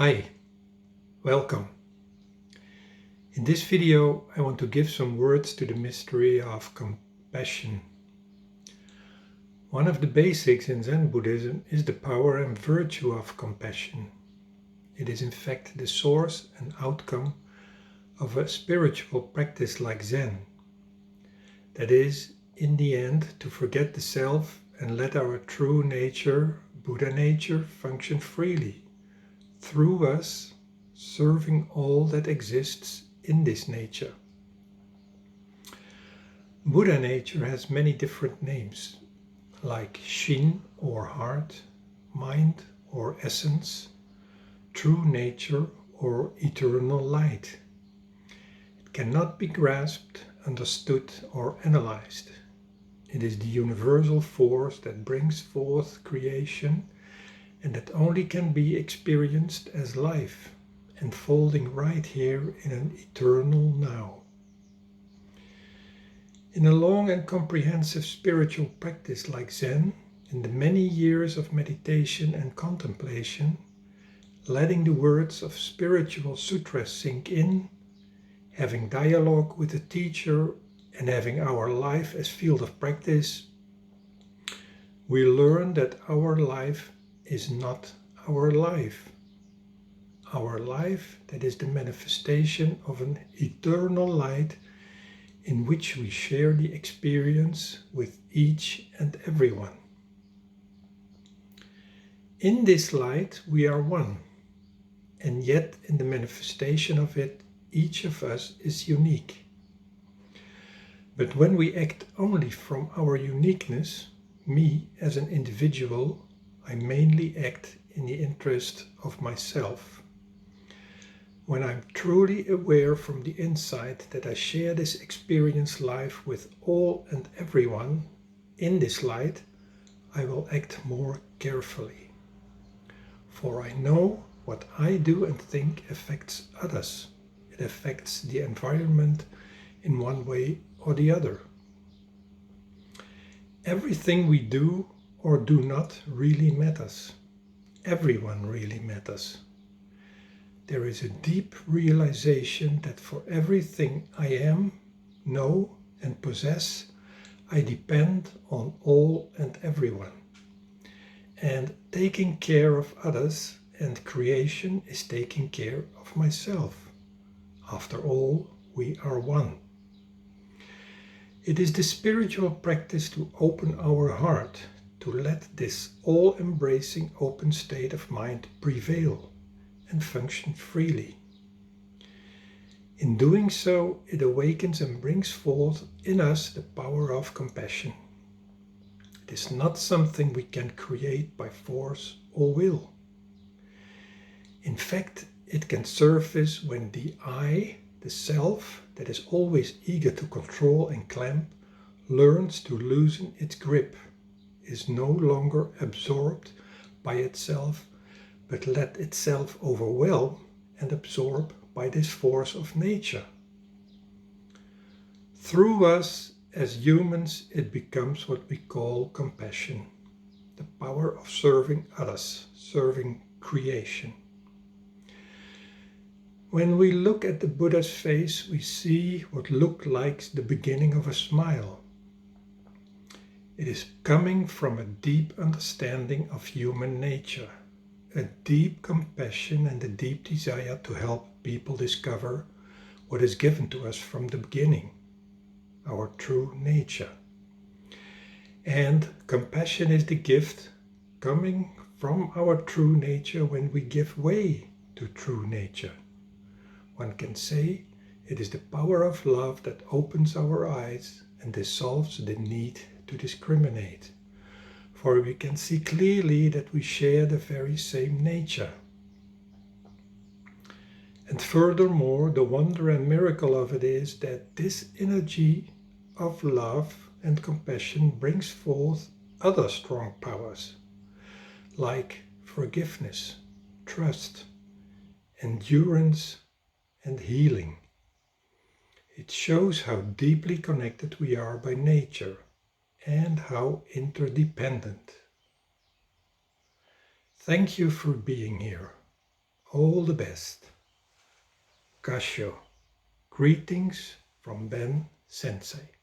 Hi, welcome. In this video I want to give some words to the mystery of compassion. One of the basics in Zen Buddhism is the power and virtue of compassion. It is in fact the source and outcome of a spiritual practice like Zen. That is, in the end, to forget the self and let our true nature, Buddhanature, function freely, through us, serving all that exists in this nature. Buddhanature has many different names, like Shin or heart, mind or essence, true nature or eternal light. It cannot be grasped, understood or analyzed. It is the universal force that brings forth creation and that only can be experienced as life, unfolding right here in an eternal now. In a long and comprehensive spiritual practice like Zen, in the many years of meditation and contemplation, letting the words of spiritual sutras sink in, having dialogue with the teacher, and having our life as field of practice, we learn that our life is not our life. Our life, that is the manifestation of an eternal light in which we share the experience with each and everyone. In this light we are one, and yet in the manifestation of it, each of us is unique. But when we act only from our uniqueness, me as an individual, I mainly act in the interest of myself. When I'm truly aware from the inside that I share this experience life with all and everyone in this light, I will act more carefully. For I know what I do and think affects others. It affects the environment in one way or the other. Everything we do or do not really matters. Everyone really matters. There is a deep realization that for everything I am, know and possess, I depend on all and everyone. And taking care of others and creation is taking care of myself. After all, we are one. It is the spiritual practice to open our heart, to let this all-embracing open state of mind prevail and function freely. In doing so, it awakens and brings forth in us the power of compassion. It is not something we can create by force or will. In fact, it can surface when the I, the self, that is always eager to control and clamp, learns to loosen its grip, is no longer absorbed by itself, but let itself overwhelm and absorb by this force of nature. Through us as humans, it becomes what we call compassion, the power of serving others, serving creation. When we look at the Buddha's face, we see what looked like the beginning of a smile. It is coming from a deep understanding of human nature, a deep compassion and a deep desire to help people discover what is given to us from the beginning, our true nature. And compassion is the gift coming from our true nature when we give way to true nature. One can say it is the power of love that opens our eyes and dissolves the need to discriminate, for we can see clearly that we share the very same nature. And furthermore, the wonder and miracle of it is that this energy of love and compassion brings forth other strong powers, like forgiveness, trust, endurance, and healing. It shows how deeply connected we are by nature and how interdependent. Thank you for being here. All the best. Kasho. Greetings from Ben Sensei.